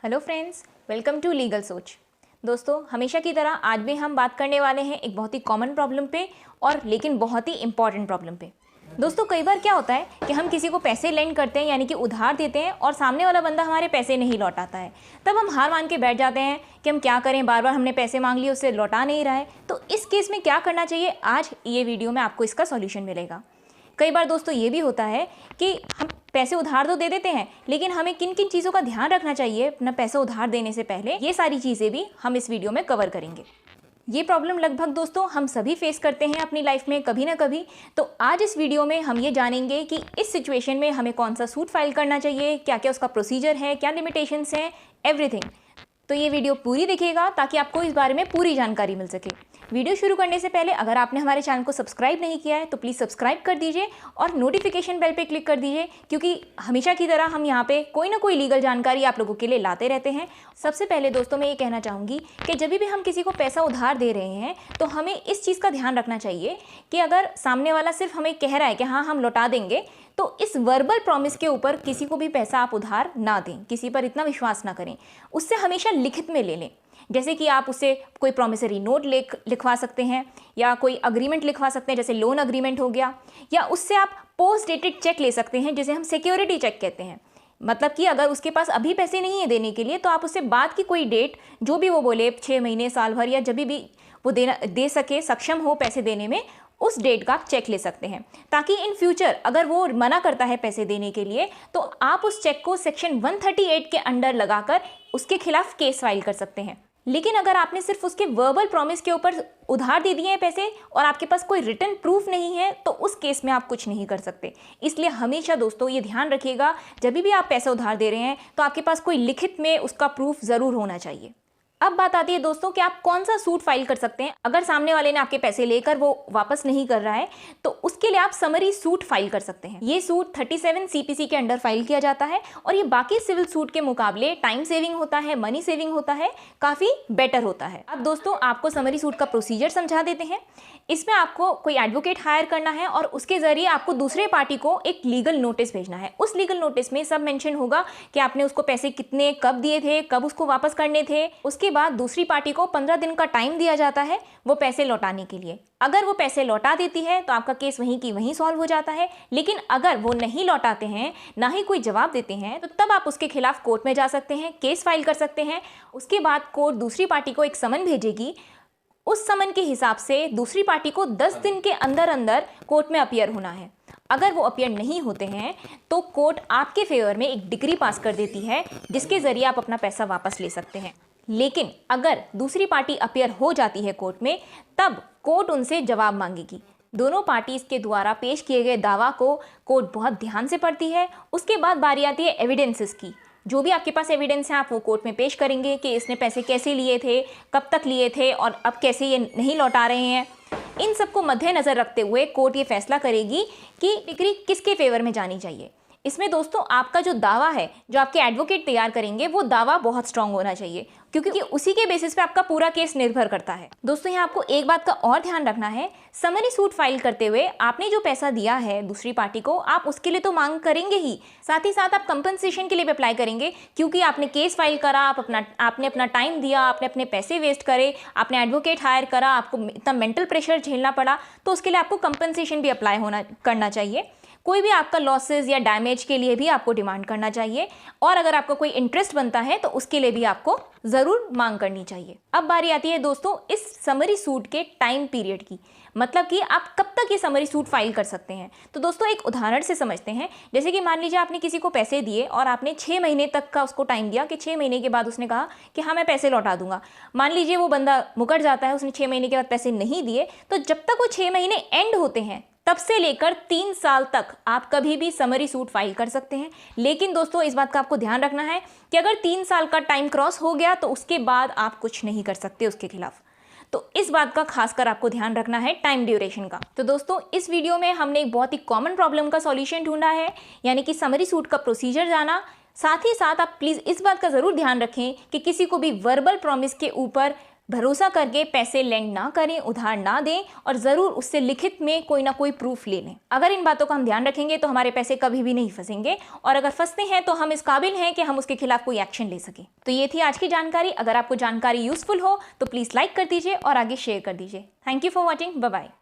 Hello friends, welcome to legal Soch. दोस्तों, हमेशा की तरह आज भी हम बात करने वाले हैं एक बहुत ही कॉमन प्रॉब्लम पे और लेकिन बहुत ही इंपॉर्टेंट प्रॉब्लम पे। दोस्तों, कई बार क्या होता है कि हम किसी को पैसे लेंड करते हैं यानी कि उधार देते हैं और सामने वाला बंदा हमारे पैसे नहीं लौटाता है। तब हम हार मान के बैठ जाते हैं कि हम क्या करें, बार बार हमने पैसे मांग लिए, उससे लौटा नहीं रहा है। तो इस केस में क्या करना चाहिए, आज ये वीडियो में आपको इसका सॉल्यूशन मिलेगा। कई बार दोस्तों ये भी होता है कि हम पैसे उधार तो दे देते हैं, लेकिन हमें किन किन चीज़ों का ध्यान रखना चाहिए अपना पैसा उधार देने से पहले, ये सारी चीज़ें भी हम इस वीडियो में कवर करेंगे। ये प्रॉब्लम लगभग दोस्तों हम सभी फेस करते हैं अपनी लाइफ में कभी ना कभी। तो आज इस वीडियो में हम ये जानेंगे कि इस सिचुएशन में हमें कौन सा सूट फाइल करना चाहिए, क्या क्या उसका प्रोसीजर है, क्या लिमिटेशंस हैं, एवरीथिंग। तो ये वीडियो पूरी देखिएगा ताकि आपको इस बारे में पूरी जानकारी मिल सके। वीडियो शुरू करने से पहले अगर आपने हमारे चैनल को सब्सक्राइब नहीं किया है तो प्लीज़ सब्सक्राइब कर दीजिए और नोटिफिकेशन बेल पे क्लिक कर दीजिए, क्योंकि हमेशा की तरह हम यहाँ पे कोई ना कोई लीगल जानकारी आप लोगों के लिए लाते रहते हैं। सबसे पहले दोस्तों मैं ये कहना चाहूँगी कि जब भी हम किसी को पैसा उधार दे रहे हैं तो हमें इस चीज़ का ध्यान रखना चाहिए कि अगर सामने वाला सिर्फ हमें कह रहा है कि हाँ हम लौटा देंगे, तो इस वर्बल प्रॉमिस के ऊपर किसी को भी पैसा आप उधार ना दें, किसी पर इतना विश्वास ना करें। उससे हमेशा लिखित में ले लें। जैसे कि आप उससे कोई प्रॉमिसरी नोट लिखवा सकते हैं या कोई अग्रीमेंट लिखवा सकते हैं, जैसे लोन अग्रीमेंट हो गया, या उससे आप पोस्ट डेटेड चेक ले सकते हैं जिसे हम सिक्योरिटी चेक कहते हैं। मतलब कि अगर उसके पास अभी पैसे नहीं है देने के लिए तो आप उससे बाद की कोई डेट जो भी वो बोले, 6 महीने, साल भर, या जब भी वो दे सके, सक्षम हो पैसे देने में, उस डेट का आप चेक ले सकते हैं, ताकि इन फ्यूचर अगर वो मना करता है पैसे देने के लिए तो आप उस चेक को सेक्शन 138 के अंडर लगाकर उसके खिलाफ केस फाइल कर सकते हैं। लेकिन अगर आपने सिर्फ उसके वर्बल प्रॉमिस के ऊपर उधार दे दिए हैं पैसे और आपके पास कोई रिटन प्रूफ नहीं है तो उस केस में आप कुछ नहीं कर सकते। इसलिए हमेशा दोस्तों ये ध्यान रखिएगा, जब भी आप पैसा उधार दे रहे हैं तो आपके पास कोई लिखित में उसका प्रूफ ज़रूर होना चाहिए। अब बात आती है दोस्तों कि आप कौन सा सूट फाइल कर सकते हैं। अगर सामने वाले ने आपके पैसे लेकर वो वापस नहीं कर रहा है तो उसके लिए आप समरी सूट फाइल कर सकते हैं। ये सूट 37 CPC के अंडर फाइल किया जाता है और ये बाकी सिविल सूट के मुकाबले टाइम सेविंग होता है, मनी सेविंग होता है, काफ़ी बेटर होता है। अब दोस्तों आपको समरी सूट का प्रोसीजर समझा देते हैं। इसमें आपको कोई एडवोकेट हायर करना है और उसके जरिए आपको दूसरे पार्टी को एक लीगल नोटिस भेजना है। उस लीगल नोटिस में सब मेंशन होगा कि आपने उसको पैसे कितने कब दिए थे, कब उसको वापस करने थे। उसके बाद दूसरी पार्टी को 15 दिन का टाइम दिया जाता है वो पैसे लौटाने के लिए। अगर वो पैसे लौटा देती है तो आपका केस वहीं की वहीं सॉल्व हो जाता है। लेकिन अगर वो नहीं लौटाते हैं, ना ही कोई जवाब देते हैं, तो तब आप उसके खिलाफ कोर्ट में जा सकते हैं, केस फाइल कर सकते हैं। उसके बाद कोर्ट दूसरी पार्टी को एक समन भेजेगी। उस समन के हिसाब से दूसरी पार्टी को 10 दिन के अंदर अंदर कोर्ट में अपीयर होना है। अगर वो अपीयर नहीं होते हैं तो कोर्ट आपके फेवर में एक डिक्री पास कर देती है जिसके जरिए आप अपना पैसा वापस ले सकते हैं। लेकिन अगर दूसरी पार्टी अपीयर हो जाती है कोर्ट में, तब कोर्ट उनसे जवाब मांगेगी। दोनों पार्टीज के द्वारा पेश किए गए दावा को कोर्ट बहुत ध्यान से पढ़ती है। उसके बाद बारी आती है एविडेंसेस की। जो भी आपके पास एविडेंस है आप वो कोर्ट में पेश करेंगे कि इसने पैसे कैसे लिए थे, कब तक लिए थे और अब कैसे ये नहीं लौटा रहे हैं। इन सबको मद्देनज़र रखते हुए कोर्ट ये फैसला करेगी कि डिक्री किसके फेवर में जानी चाहिए। इसमें दोस्तों आपका जो दावा है, जो आपके एडवोकेट तैयार करेंगे, वो दावा बहुत स्ट्रांग होना चाहिए, क्योंकि उसी के बेसिस पे आपका पूरा केस निर्भर करता है। दोस्तों यहाँ आपको एक बात का और ध्यान रखना है, समरी सूट फाइल करते हुए आपने जो पैसा दिया है दूसरी पार्टी को, आप उसके लिए तो मांग करेंगे ही, साथ ही साथ आप कंपनसेशन के लिए भी अप्लाई करेंगे, क्योंकि आपने केस फाइल करा, आपने अपना टाइम दिया, आपने अपने पैसे वेस्ट करे, आपने एडवोकेट हायर करा, आपको इतना मेंटल प्रेशर झेलना पड़ा, तो उसके लिए आपको कंपनसेशन भी अप्लाई करना चाहिए। कोई भी आपका लॉसेस या डैमेज के लिए भी आपको डिमांड करना चाहिए, और अगर आपका कोई इंटरेस्ट बनता है तो उसके लिए भी आपको ज़रूर मांग करनी चाहिए। अब बारी आती है दोस्तों इस समरी सूट के टाइम पीरियड की, मतलब कि आप कब तक ये समरी सूट फाइल कर सकते हैं। तो दोस्तों एक उदाहरण से समझते हैं। जैसे कि मान लीजिए आपने किसी को पैसे दिए और आपने 6 महीने तक का उसको टाइम दिया कि 6 महीने के बाद उसने कहा कि हाँ मैं पैसे लौटा दूंगा। मान लीजिए वो बंदा मुकर जाता है, उसने 6 महीने के बाद पैसे नहीं दिए, तो जब तक वो 6 महीने एंड होते हैं तब से लेकर 3 साल तक आप कभी भी समरी सूट फाइल कर सकते हैं। लेकिन दोस्तों इस बात का आपको ध्यान रखना है कि अगर 3 साल का टाइम क्रॉस हो गया तो उसके बाद आप कुछ नहीं कर सकते उसके खिलाफ। तो इस बात का खासकर आपको ध्यान रखना है, टाइम ड्यूरेशन का। तो दोस्तों इस वीडियो में हमने एक बहुत ही कॉमन प्रॉब्लम का सॉल्यूशन ढूंढा है, यानी कि समरी सूट का प्रोसीजर जाना। साथ ही साथ आप प्लीज़ इस बात का ज़रूर ध्यान रखें कि किसी को भी वर्बल प्रॉमिस के ऊपर भरोसा करके पैसे लेंड ना करें, उधार ना दें और ज़रूर उससे लिखित में कोई ना कोई प्रूफ ले लें। अगर इन बातों का हम ध्यान रखेंगे तो हमारे पैसे कभी भी नहीं फंसेंगे, और अगर फंसते हैं तो हम इस काबिल हैं कि हम उसके खिलाफ कोई एक्शन ले सकें। तो ये थी आज की जानकारी। अगर आपको जानकारी यूजफुल हो तो प्लीज़ लाइक कर दीजिए और आगे शेयर कर दीजिए। Thank you for watching. Bye bye.